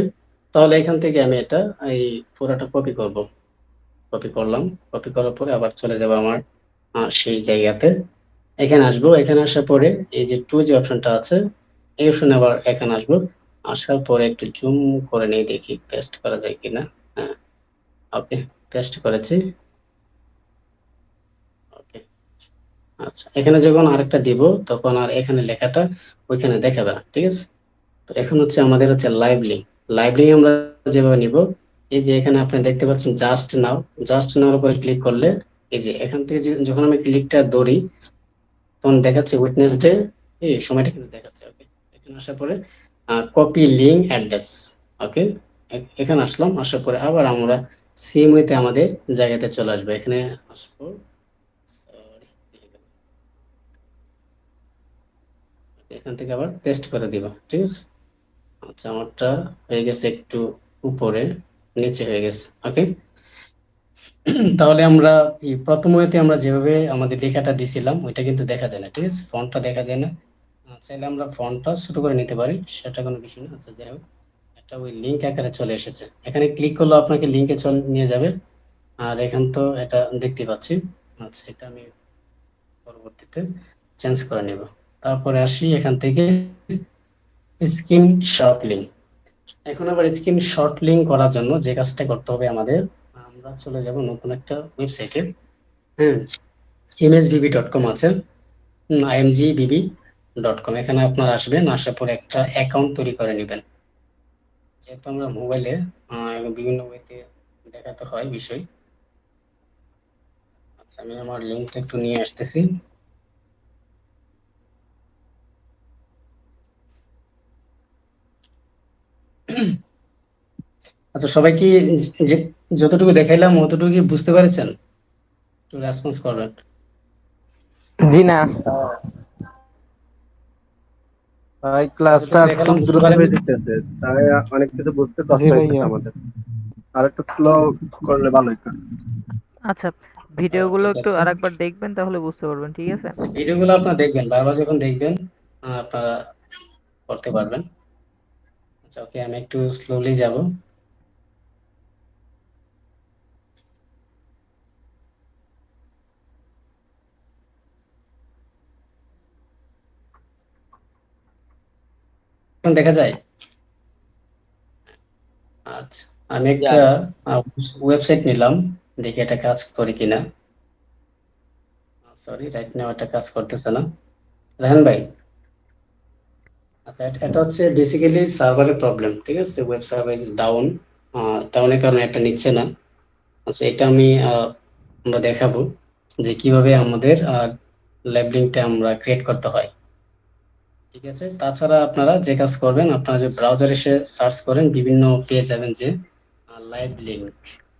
তাহলে এখান থেকে আমি এটা এই পুরোটা কপি করব। কপি করলাম। কপি করার পরে আবার চলে যাব আমার সেই জায়গাতে। এখানে আসবো। এখানে আসার পরে এই যে টু যে অপশনটা আছে, এই অপশনে আবার এখানে আসবো। আসার পরে একটু জুম করে নিয়ে দেখি পেস্ট করা যায় কিনা। হ্যাঁ, ওকে, পেস্ট করেছি। ওকে, আচ্ছা, এখানে যখন আরেকটা দিব তখন আর এখানে লেখাটা ওইখানে দেখাবে না। ঠিক আছে, তো এখন হচ্ছে আমাদের হচ্ছে লাইভ লিঙ্ক। লাইভ লিঙ্ক আমরা যেভাবে নিব, এই যে এখানে আপনি দেখতে পাচ্ছেন জাস্ট নাও। জাস্ট নাওর উপরে ক্লিক করলে এই যে এখান থেকে যখন আমি ক্লিকটা ধরি তখন দেখাচ্ছে উইটনেস ডে, এই সময়টা কিন্তু দেখাচ্ছে। ওকে, এখানে আসার পরে কপি লিঙ্ক অ্যাড্রেস। ওকে, এখানে আসলাম। আসার পরে আবার আমরা সেম ওয়েতে আমাদের জায়গাতে চলে আসবো। এখানে আসবো, সরি, এখান থেকে আবার পেস্ট করে দিব। ঠিক আছে, আচ্ছা, আমারটা হয়ে গেছে একটু উপরে, নিচে হয়ে গেছে। ওকে, তাহলে আমরা এই প্রথম ওয়েতে আমরা যেভাবে আমাদের লেখাটা দিছিলাম ওইটা কিন্তু দেখা যায় না। ঠিক আছে, ফন্টটা দেখা যায় না। চাইলে আমরা ফন্টটা ছোট করে নিতে পারি, সেটা কোনো বিষয় না। আচ্ছা, যাই হোক, একটা ওই লিঙ্ক আকারে চলে এসেছে। এখানে ক্লিক করলে আপনাকে লিঙ্কে নিয়ে যাবে। আর এখান তো এটা দেখতে পাচ্ছি। আচ্ছা, এটা আমি পরবর্তীতে চেঞ্জ করে নিব। তারপরে আসি এখান থেকে স্ক্রিন শট লিঙ্ক। এখন আবার স্ক্রিন শট লিঙ্ক করার জন্য যে কাজটা করতে হবে আমাদের, আমরা চলে যাব নতুন একটা ওয়েবসাইটে। হ্যাঁ, imsbb.com আছে, imgbb.com। এখানে আপনারা আসবেন, আসার পর একটা অ্যাকাউন্ট তৈরি করে নেবেন। যেহেতু আমরা মোবাইলে বিভিন্ন ওয়েতে দেখাতে হয় বিষয়। আচ্ছা, আমি আমার লিঙ্কটা একটু নিয়ে আসতেছি। আচ্ছা, সবাই কি যে যতটুকু দেখাইলাম অতটুকু কি বুঝতে পেরেছেন? একটু রেসপন্স করবেন। জি না। ভাই ক্লাসটা যতটুকু দেখালাম খুব বুঝতে দ্রুত পারেন? হয়ে যেতেছে, তাই অনেক কিছু বুঝতে কষ্ট জি হইতেছে ভাইয়া। আমাদের। আর একটু স্লো করলে ভালো হতো। আচ্ছা, ভিডিওগুলো ঠিক একটু আছে, আরেকবার দেখবেন তাহলে বুঝতে পারবেন, ঠিক আছে? ভিডিওগুলো আপনারা দেখবেন, বারবার যখন দেখবেন আপনারা করতে পারবেন। আচ্ছা, ওকে, আমি একটু স্লোলি যাব। এখন দেখা যায়। আচ্ছা, আমি একটা ওয়েবসাইট নিলাম। দেখি এটা কাজ করে কিনা। সরি, রাইট নাও এটা কাজ করতেছে না। রাহান ভাই, আচ্ছা, এটা হচ্ছে বেসিক্যালি সার্ভারের প্রবলেম, ঠিক আছে? ওয়েব সার্ভার ইজ ডাউন, ডাউনের কারণে এটা নিচ্ছে না। আচ্ছা, এটা আমি আমরা দেখাবো যে কিভাবে আমাদের লাইভ লিঙ্কটা আমরা ক্রিয়েট করতে হয়, ঠিক আছে? তাছাড়া আপনারা যে কাজ করবেন, আপনারা যে ব্রাউজারে এসে সার্চ করেন, বিভিন্ন পেয়ে যাবেন যে লাইভ লিঙ্ক,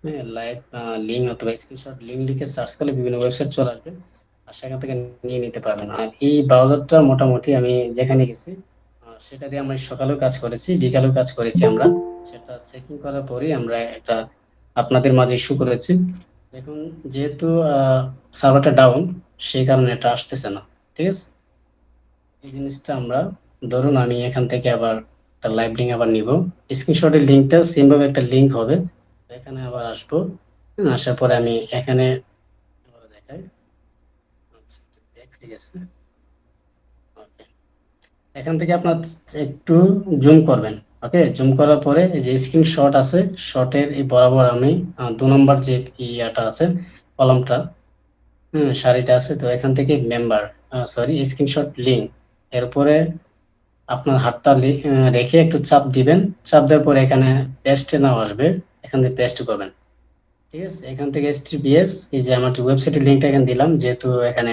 হ্যাঁ, লাইভ লিঙ্ক অথবা স্ক্রিনশট লিঙ্ক লিখে সার্চ করলে বিভিন্ন ওয়েবসাইট চলে আসবে, আর সেখান থেকে নিয়ে নিতে পারবেন। আর এই ব্রাউজারটা মোটামুটি আমি যেখানে গেছি সেটা দিয়ে আমরা সকালেও কাজ করেছি, বিকালেও কাজ করেছি। আমরা সেটা চেকিং করার পরেই আমরা এটা আপনাদের মাঝে ইস্যু করেছি। দেখুন, যেহেতু সার্ভারটা ডাউন, সেই কারণে এটা আসতেছে না, ঠিক আছে? এই জিনিসটা আমরা, ধরুন আমি এখান থেকে আবার একটা লাইভ লিঙ্ক আবার নিব, স্ক্রিনশটের লিঙ্কটা সেম ভাবে একটা লিঙ্ক হবে। তো এখানে আবার আসবো, আসার পরে আমি এখানে আবার দেখাই। আচ্ছা, ঠিক আছে, ওকে। এখান থেকে আপনার একটু জুম করবেন, ওকে? জুম করার পরে এই যে স্ক্রিনশট আছে, শটের এই বরাবর আমি 2 নম্বর যে ইয়াটা আছে, কলমটা, সারিটা আছে, তো এখান থেকে মেম্বার, সরি, স্ক্রিনশট লিঙ্ক, এর উপরে আপনার হাতটা রেখে একটু চাপ দিবেন। চাপ দেওয়ার পরে এখানে পেস্টে নাও আসবে, এখান থেকে পেস্ট করবেন, ঠিক আছে? এখান থেকে HTTPS, এই যে আমার ওয়েবসাইটের লিঙ্কটা এখানে দিলাম, যেহেতু এখানে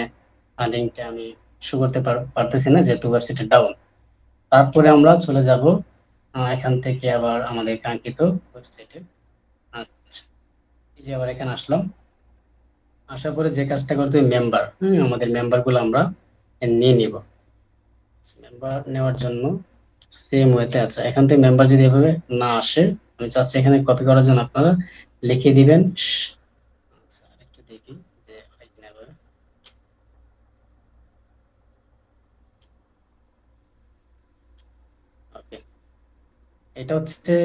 লিঙ্কটা আমি শো করতে পারতেছি না, যেহেতু ওয়েবসাইটে ডাউন। তারপরে আমরা চলে যাব এখান থেকে আবার আমাদের কাঙ্ক্ষিত ওয়েবসাইটে। আচ্ছা, এই যে আবার এখানে আসলাম, আসার পরে যে কাজটা করতে হবে, মেম্বার, আমাদের মেম্বার গুলো আমরা নিয়ে নিব। মেম্বার নেওয়ার জন্য সেম ওয়েতে আছে, এখান থেকে মেম্বার যদি এভাবে না আসে, আমি চাচ্ছি এখানে কপি করার জন্য আপনারা লিখে দিবেন। আচ্ছা, আরেকটু দেখি যে হয় কিনা এভাবে। ওকে, এটা হচ্ছে,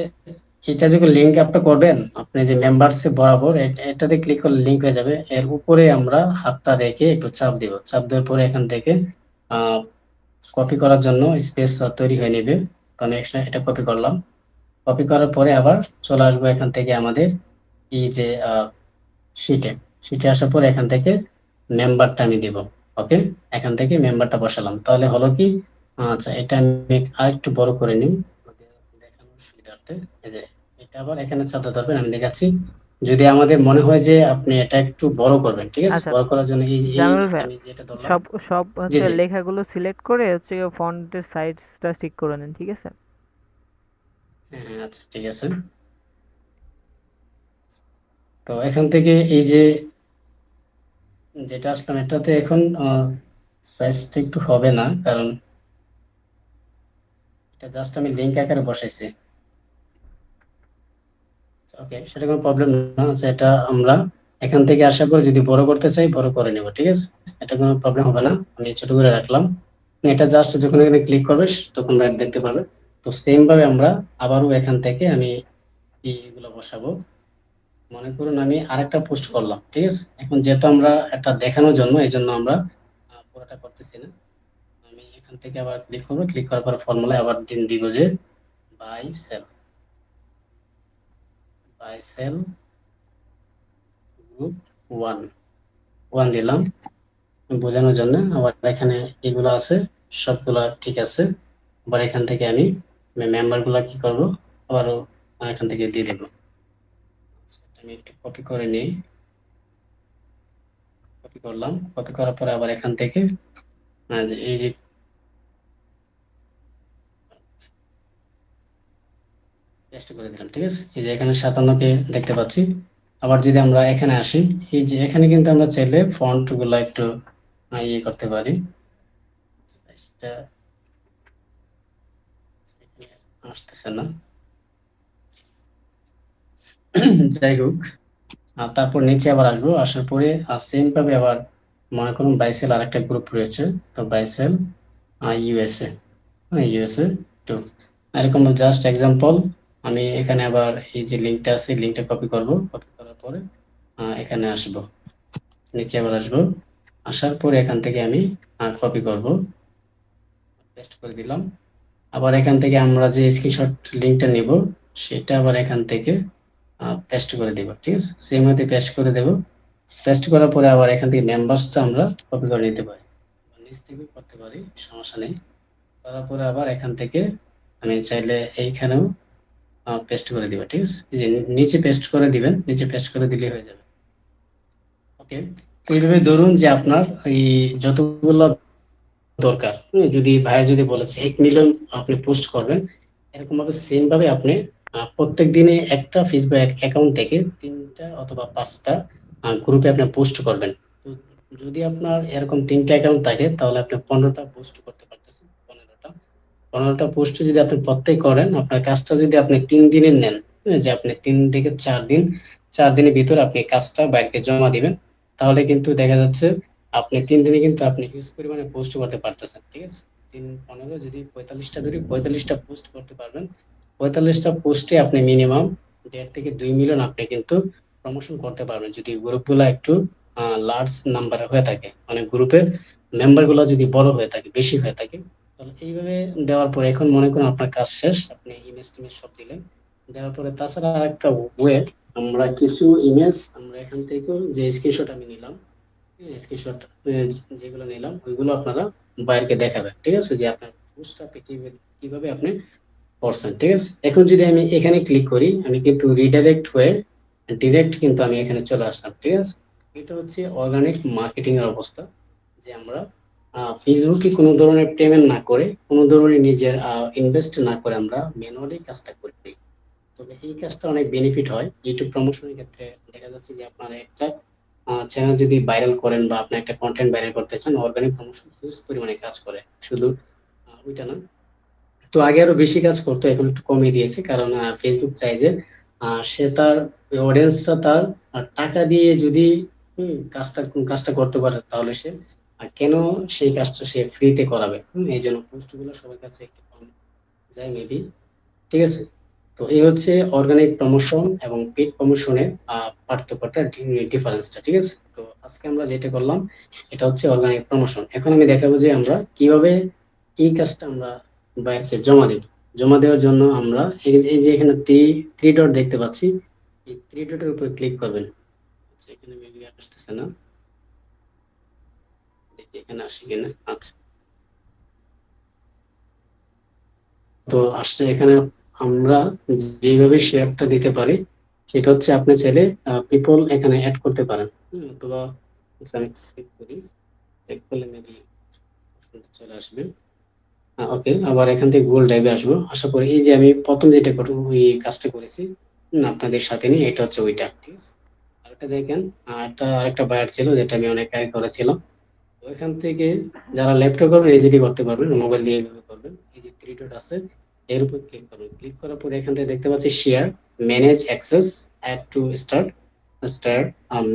এটা যখন লিঙ্ক আপনি করবেন, আপনি যে মেম্বারসে বরাবর এটাতে ক্লিক করলে লিঙ্ক হয়ে যাবে। এর উপরে আমরা হাতটা রেখে একটু চাপ দিব, চাপ দেওয়ার পরে এখান থেকে কপি করার জন্য স্পেস তৈরি হয়ে নেবে। তো আমি এটা কপি করলাম, কপি করার পরে আবার চলে আসবো এখান থেকে আমাদের এই যে শিটে, শিটে আসার পরে এখান থেকে মেম্বারটা আমি দিব, ওকে? এখান থেকে মেম্বারটা বসালাম, তাহলে হলো কি, আচ্ছা, এটা আমি আরেকটু বড় করে নিই আমাদের দেখানোর সুবিধার্থে। এই যে এটা আবার এখানে চাপতে ধরবেন, আমি দেখাচ্ছি। যদি আমাদের মনে হয় যে আপনি এটা একটু বড় করবেন, ঠিক আছে? আচ্ছা, বড় করার জন্য এই জামিল ভাই, আমি যেটা ধরলাম। সব সব জি, হচ্ছে জি, লেখাগুলো সিলেক্ট করে হচ্ছে ফন্টের সাইজটা ঠিক করে নেন, ঠিক আছে? হ্যাঁ, হ্যাঁ, আচ্ছা, ঠিক আছে। তো এখান থেকে এই যে যেটা আসলাম, এটাতে এখন সাইজটা একটু হবে না, কারণ এটা জাস্ট আমি লিঙ্ক আকারে বসাইছি। ওকে, সেটা কোনো প্রবলেম না। আচ্ছা, এটা আমরা এখান থেকে আসার পরে যদি বড় করতে চাই, বড় করে নেব, ঠিক আছে? এটা কোনো প্রবলেম হবে না, আমি ছোট করে রাখলাম। এটা জাস্ট যখন এখানে ক্লিক করবে তখন দেখতে পাবে। তো সেম ভাবে আমরা আবারও এখান থেকে আমি এইগুলো বসাবো। মনে করুন আমি আরেকটা পোস্ট করলাম, ঠিক আছে? এখন যেহেতু আমরা এটা দেখানোর জন্য, এই জন্য আমরা পুরোটা করতেছি না। আমি এখান থেকে আবার ক্লিক করবো, ক্লিক করার পর ফর্মুলায় আবার দিব যে buy sell, buy sell group one, one দিলাম বোঝানোর জন্য। আবার এখানে এগুলো আছে, সবগুলা ঠিক আছে। আবার এখান থেকে আমি মেম্বার গুলা কি করব, আবারও এখান থেকে দিয়ে দেবো। আমি একটু কপি করে নিই, কপি করলাম, কপি করার পরে আবার এখান থেকে এই যে পেস্ট করে দিলাম, ঠিক আছে? এই যে এখানে 57 কে দেখতে পাচ্ছি। আবার যদি আমরা এখানে আসি, এই যে এখানে কিন্তু আমরা চাইলে ফন্ট গুলা একটু ইয়ে করতে পারি। সাইজটা আসতেছে না, যাই হোক। তারপর নিচে আবার আসবো, আসার পরে সেম ভাবে আবার মনে করুন বাইসেল আরেকটা গ্রুপ রয়েছে, তো বাইসেল ইউএসএ, ইউএসএ টু, এরকম জাস্ট এক্সাম্পল। আমি এখানে আবার এই যে লিঙ্কটা আছে, লিঙ্কটা কপি করব, কপি করার পরে এখানে আসব, নিচে আবার আসবো, আসার পরে এখান থেকে আমি কপি করব, পেস্ট করে দিলাম। আবার এখান থেকে আমরা যে স্ক্রিনশট লিঙ্কটা নিব, সেটা আবার এখান থেকে পেস্ট করে দেব, ঠিক আছে। সেম ওয়েতে পেস্ট করে দেব। পেস্ট করার পরে আবার এখান থেকে মেম্বারসটা আমরা কপি করে নিতে পারি, নিচ থেকে করতে পারি, সমস্যা নেই। করার পরে আবার এখান থেকে আমি চাইলে এইখানেও পেস্ট করে দিব, ঠিক আছে। এই যে নিচে পেস্ট করে দিবেন, নিচে পেস্ট করে দিলে হয়ে যাবে। ওকে, এইভাবে ধরুন যে আপনার এই যতগুলো দরকার, যদি ভাইয়ের যদি বলেছে 1 মিলিয়ন আপনি পোস্ট করবেন, এরকম ভাবে সেম ভাবে আপনি প্রত্যেক দিনে একটা ফেসবুক অ্যাকাউন্ট থেকে 3টা অথবা 5টা গ্রুপে আপনি পোস্ট করবেন। তো যদি আপনার এরকম 3টা অ্যাকাউন্ট থাকে তাহলে আপনি 15টা পোস্ট করতে পারতেছেন। 15টা পোস্ট যদি আপনি প্রত্যেক করেন, আপনার কাজটা যদি আপনি 3 দিনের নেন, যে আপনি 3 থেকে 4 দিন, 4 দিনের ভিতরে আপনি কাজটা বাইরকে জমা দিবেন, তাহলে কিন্তু দেখা যাচ্ছে আপনি 3 দিনে কিন্তু আপনি হিউজ পরিমাণে পোস্ট করতে পারতেছেন, ঠিক আছে। 3 15 যদি 45টা ধরি, 45টা পোস্ট করতে পারবেন। 45টা পোস্টে আপনি মিনিমাম 1.5 থেকে 2 মিলিয়ন আপনি কিন্তু প্রমোশন করতে পারবেন, যদি গ্রুপগুলো একটু লার্জ নাম্বারে হয়ে থাকে, মানে গ্রুপের মেম্বার গুলো যদি বড় হয়ে থাকে, বেশি হয়ে থাকে। তাহলে এইভাবে দেওয়ার পরে এখন মনে করুন আপনার কাজ শেষ, আপনি ইমেজ টিমেজ সব দিলেন, দেওয়ার পরে তাছাড়া আরেকটা ওয়ে, আমরা কিছু ইমেজ আমরা এখান থেকেও যে স্ক্রিনশট আমি নিলাম, স্ক্রিনশট যেগুলো নিলাম ওইগুলো আপনারা বাইরকে দেখাবেন, ঠিক আছে, যে আপনার পোস্টটা আপনি কিভাবে আপনি করছেন, ঠিক আছে। এখন যদি আমি এখানে ক্লিক করি, আমি কিন্তু রিডাইরেক্ট হয়ে ডিরেক্ট কিন্তু আমি এখানে চলে আসলাম, ঠিক আছে। এটা হচ্ছে অর্গানিক মার্কেটিং এর অবস্থা, যে আমরা ফেসবুকে কোনো ধরনের পেমেন্ট না করে, কোনো ধরনের নিজের ইনভেস্ট না করে আমরা ম্যানুয়ালি কাজটা করি। তবে এই কাজটা অনেক বেনিফিট হয় ইউটিউব প্রমোশনের ক্ষেত্রে। দেখা যাচ্ছে যে আপনার একটা চ্যানেল যদি ভাইরাল করেন বা আপনি একটা কন্টেন্ট ভাইরাল করতে চান, অর্গানিক প্রমোশন হিউজ পরিমাণে কাজ করে, শুধু ওইটা না। তো আগে আরো বেশি কাজ করতো, এখন একটু কমিয়ে দিয়েছে, কারণ ফেসবুক চাই যে সে তার অডিয়েন্সরা তার টাকা দিয়ে যদি কাজটা করতে পারে, তাহলে সে কেন সেই কাজটা সে ফ্রিতে করাবে। এই জন্য পোস্ট গুলো সবার কাছে একটু কম যায় মেবি, ঠিক আছে। তো এই হচ্ছে অর্গানিক প্রমোশন এবং পেইড প্রমোশনের পার্থক্যটা, ডিফারেন্সটা, ঠিক আছে। তো আজকে আমরা যেটা করলাম এটা হচ্ছে অর্গানিক প্রমোশন। এখন আমি দেখাবো যে আমরা কিভাবে এই কাজটা আমরা বাইরকে জমা দেব। জমা দেওয়ার জন্য আমরা এই যে এখানে থ্রি ডট দেখতে পাচ্ছি, এই থ্রি ডটের উপর ক্লিক করবেন। আচ্ছা, এখানে মেবি আসতেছে না, দেখি এখানে আসে কিনা। আচ্ছা, তো আসছে এখানে। আমরা যেভাবে শেয়ারটা দিতে পারি সেটা হচ্ছে আপনি চাইলে পিপল এখানে অ্যাড করতে পারেন, অথবা আচ্ছা, আমি ক্লিক করি, চেক করলে মেবি চলে আসবে। ওকে, আবার এখান থেকে গুগল ড্রাইভে আসবো, আশা করি এই যে আমি প্রথম যেটা ওই কাজটা করেছি আপনাদের সাথে নিয়ে, এটা হচ্ছে ওইটা, ঠিক আছে। আরেকটা দেখেন, আরেকটা বায়ার ছিল যেটা আমি অনেক আগে করেছিলাম। তো এখান থেকে যারা ল্যাপটপ করবেন ইজিলি করতে পারবেন, মোবাইল দিয়ে এইভাবে করবেন। এই যে থ্রি ডট আছে এর উপর ক্লিক করবেন, ক্লিক করার পরে এখান থেকে দেখতে পাচ্ছি share, manage access, add to start, start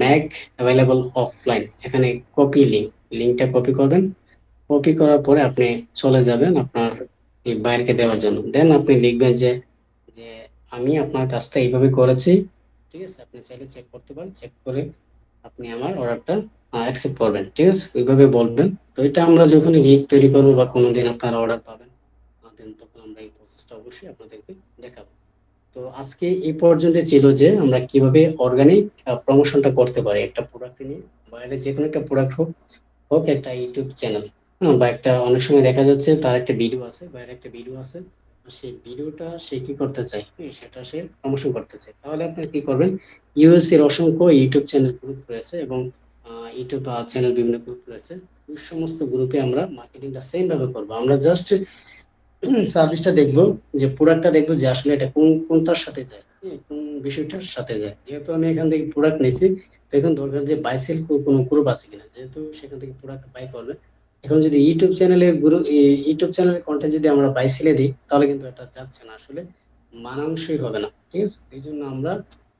mac available offline, এখানে কপি লিঙ্কটা কপি করবেন। কপি করার পরে আপনি চলে যাবেন আপনার এই বাইরকে দেওয়ার জন্য, দেন আপনি লিখবেন যে যে আমি আপনার কাজটা এইভাবে করেছি, ঠিক আছে। আপনি চাইলে চেক করতে পারেন, চেক করে আপনি আমার অর্ডারটা অ্যাকসেপ্ট করবেন, ঠিক আছে, ওইভাবে বলবেন। তো এটা আমরা যখন লিড তৈরি করবো বা কোনোদিন আপনারা অর্ডার পাবেন, দেন তখন আমরা এই প্রসেসটা অবশ্যই আপনাদেরকে দেখাবো। তো আজকে এই পর্যন্ত ছিল যে আমরা কিভাবে অর্গানিক প্রমোশনটা করতে পারি একটা প্রোডাক্ট নিয়ে, বাইরে যে কোনো একটা প্রোডাক্ট হোক, একটা ইউটিউব চ্যানেল, বা একটা অনেক সময় দেখা যাচ্ছে তার একটা ভিডিও আছে, বাইরে একটা ভিডিও আছে, আর সেই ভিডিওটা সে কি করতে চায়, সেটা সে প্রমোশন করতে চায়, তাহলে আপনি কি করবেন, ইউএস এর অসংখ্য ইউটিউব চ্যানেল গ্রুপ রয়েছে এবং ইউটিউব চ্যানেল বিভিন্ন গ্রুপ রয়েছে, ওই সমস্ত গ্রুপে আমরা মার্কেটিংটা সেম ভাবে করবো। আমরা জাস্ট সার্ভিসটা দেখবো, যে প্রোডাক্টটা দেখবো যে আসলে এটা কোনটার সাথে যায়, কোন বিষয়টার সাথে যায়। যেহেতু আমি এখান থেকে প্রোডাক্ট নিয়েছি, তো এখন দরকার যে বাই সেল কোনো গ্রুপ আছে কিনা, যেহেতু সেখান থেকে প্রোডাক্ট বাই করবে। এখন যদি ইউটিউব চ্যানেলের কন্টেন্ট যদি আমরা বাই সেলে দিই, তাহলে কিন্তু এটা যাচ্ছে না, আসলে মানানসই হবে না, ঠিক আছে। এই জন্য আমরা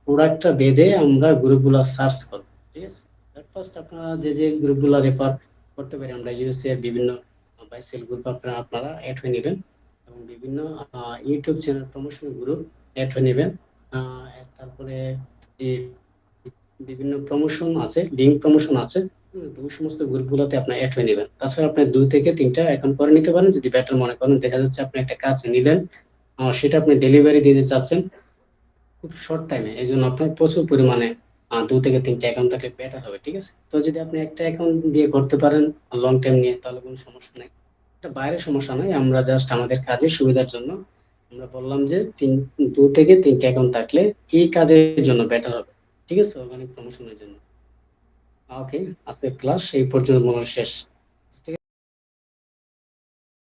প্রোডাক্টটা বেঁধে আমরা গ্রুপগুলা সার্চ করবো, ঠিক আছে। ফার্স্ট আপনারা যে গ্রুপগুলা রেফার করতে পারি, আমরা ইউএসএ এর বিভিন্ন বাই সেল গ্রুপ আপনারা অ্যাড হয়ে নেবেন, এবং বিভিন্ন YouTube channel promotion group add হয়ে নেবেন। তারপরে এই বিভিন্ন প্রমোশন আছে, লিঙ্ক প্রমোশন আছে, তো ওই সমস্ত গ্রুপগুলোতে আপনি অ্যাড হয়ে নেবেন। তাছাড়া আপনি 2 থেকে 3টা অ্যাকাউন্ট করে নিতে পারেন যদি বেটার মনে করেন। দেখা যাচ্ছে আপনি একটা কাজ নিলেন, সেটা আপনি ডেলিভারি দিতে চাচ্ছেন, খুব শর্ট টাইমে, এই জন্য আপনার প্রচুর পরিমাণে 2 থেকে 3টা অ্যাকাউন্ট থাকলে বেটার হবে, ঠিক আছে? তো যদি আপনি একটা অ্যাকাউন্ট দিয়ে করতে পারেন লং টাইম নিয়ে, তাহলে কোনো সমস্যা নাই। এটা বাইরের সমস্যা নাই, আমরা জাস্ট আমাদের কাজের সুবিধার জন্য আমরা বললাম যে 2 থেকে 3টা অ্যাকাউন্ট থাকলে এই কাজের জন্য বেটার হবে, ঠিক আছে, অর্গানিক প্রমোশনের জন্য। ওকে, আজকের ক্লাস এই পর্যন্ত মনে হয় শেষ।